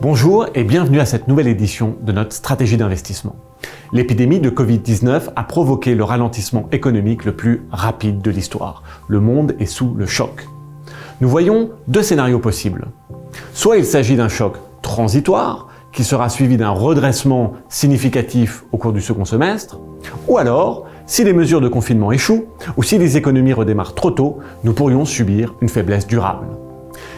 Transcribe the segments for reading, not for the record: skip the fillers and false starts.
Bonjour et bienvenue à cette nouvelle édition de notre stratégie d'investissement. L'épidémie de Covid-19 a provoqué le ralentissement économique le plus rapide de l'histoire. Le monde est sous le choc. Nous voyons deux scénarios possibles. Soit il s'agit d'un choc transitoire, qui sera suivi d'un redressement significatif au cours du second semestre, ou alors, si les mesures de confinement échouent, ou si les économies redémarrent trop tôt, nous pourrions subir une faiblesse durable.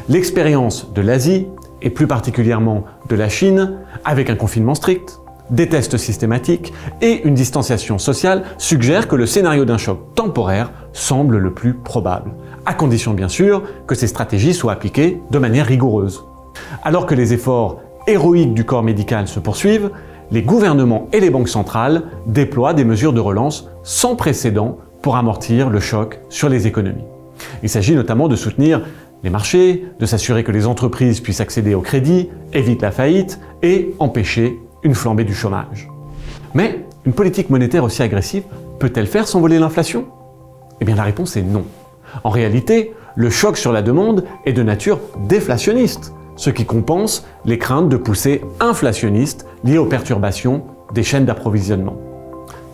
L'expérience de l'Asie, et plus particulièrement de la Chine, avec un confinement strict, des tests systématiques et une distanciation sociale, suggère que le scénario d'un choc temporaire semble le plus probable, à condition bien sûr que ces stratégies soient appliquées de manière rigoureuse. Alors que les efforts héroïques du corps médical se poursuivent, les gouvernements et les banques centrales déploient des mesures de relance sans précédent pour amortir le choc sur les économies. Il s'agit notamment de soutenir les marchés, de s'assurer que les entreprises puissent accéder au crédit, éviter la faillite et empêcher une flambée du chômage. Mais une politique monétaire aussi agressive peut-elle faire s'envoler l'inflation ? Eh bien la réponse est non. En réalité, le choc sur la demande est de nature déflationniste, ce qui compense les craintes de poussées inflationnistes liées aux perturbations des chaînes d'approvisionnement.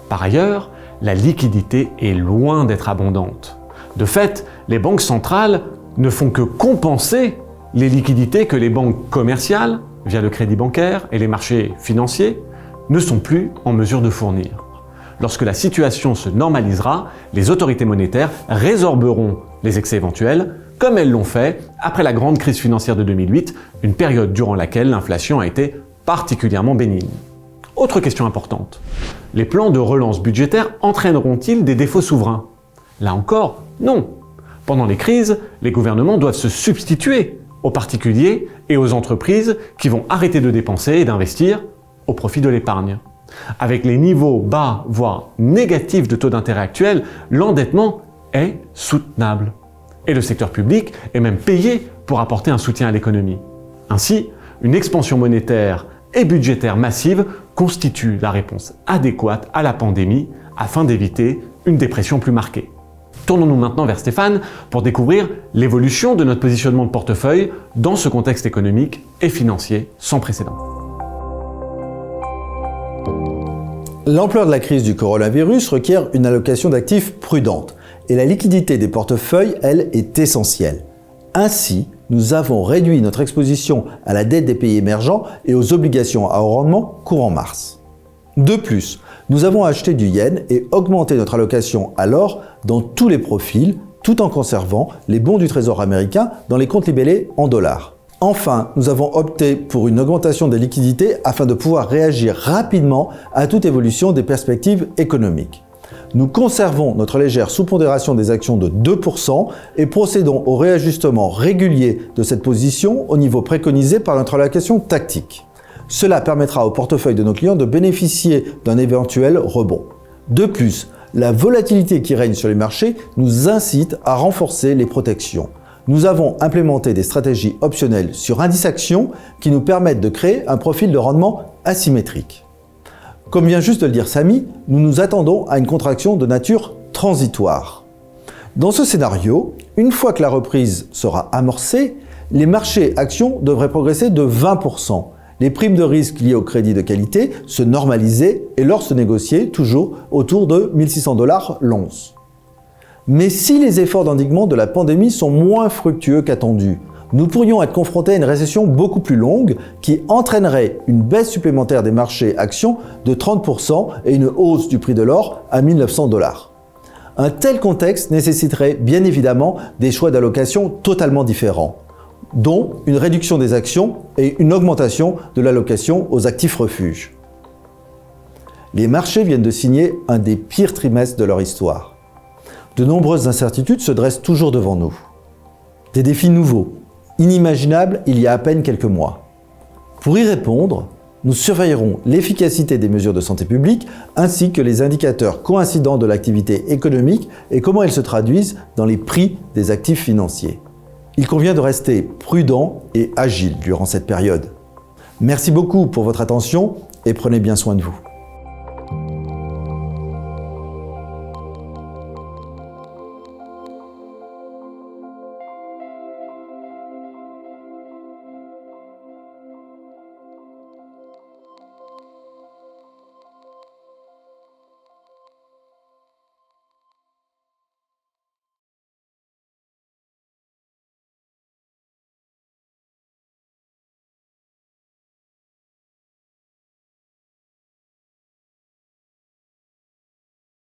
Par ailleurs, la liquidité est loin d'être abondante. De fait, les banques centrales ne font que compenser les liquidités que les banques commerciales, via le crédit bancaire et les marchés financiers, ne sont plus en mesure de fournir. Lorsque la situation se normalisera, les autorités monétaires résorberont les excès éventuels, comme elles l'ont fait après la grande crise financière de 2008, une période durant laquelle l'inflation a été particulièrement bénigne. Autre question importante, les plans de relance budgétaire entraîneront-ils des défauts souverains ? Là encore, non. Pendant les crises, les gouvernements doivent se substituer aux particuliers et aux entreprises qui vont arrêter de dépenser et d'investir au profit de l'épargne. Avec les niveaux bas, voire négatifs de taux d'intérêt actuels, l'endettement est soutenable. Et le secteur public est même payé pour apporter un soutien à l'économie. Ainsi, une expansion monétaire et budgétaire massive constitue la réponse adéquate à la pandémie afin d'éviter une dépression plus marquée. Tournons-nous maintenant vers Stéphane pour découvrir l'évolution de notre positionnement de portefeuille dans ce contexte économique et financier sans précédent. L'ampleur de la crise du coronavirus requiert une allocation d'actifs prudente et la liquidité des portefeuilles, elle, est essentielle. Ainsi, nous avons réduit notre exposition à la dette des pays émergents et aux obligations à haut rendement courant mars. De plus, nous avons acheté du yen et augmenté notre allocation à l'or dans tous les profils, tout en conservant les bons du Trésor américain dans les comptes libellés en dollars. Enfin, nous avons opté pour une augmentation des liquidités afin de pouvoir réagir rapidement à toute évolution des perspectives économiques. Nous conservons notre légère sous-pondération des actions de 2% et procédons au réajustement régulier de cette position au niveau préconisé par notre allocation tactique. Cela permettra au portefeuille de nos clients de bénéficier d'un éventuel rebond. De plus, la volatilité qui règne sur les marchés nous incite à renforcer les protections. Nous avons implémenté des stratégies optionnelles sur indice actions qui nous permettent de créer un profil de rendement asymétrique. Comme vient juste de le dire Samy, nous nous attendons à une contraction de nature transitoire. Dans ce scénario, une fois que la reprise sera amorcée, les marchés actions devraient progresser de 20%. Les primes de risque liées au crédit de qualité se normaliser et l'or se négocier toujours autour de 1600 $ l'once. Mais si les efforts d'endiguement de la pandémie sont moins fructueux qu'attendus, nous pourrions être confrontés à une récession beaucoup plus longue qui entraînerait une baisse supplémentaire des marchés actions de 30% et une hausse du prix de l'or à 1900 $. Un tel contexte nécessiterait bien évidemment des choix d'allocation totalement différents, dont une réduction des actions et une augmentation de l'allocation aux actifs refuges. Les marchés viennent de signer un des pires trimestres de leur histoire. De nombreuses incertitudes se dressent toujours devant nous. Des défis nouveaux, inimaginables il y a à peine quelques mois. Pour y répondre, nous surveillerons l'efficacité des mesures de santé publique ainsi que les indicateurs coïncidents de l'activité économique et comment elles se traduisent dans les prix des actifs financiers. Il convient de rester prudent et agile durant cette période. Merci beaucoup pour votre attention et prenez bien soin de vous.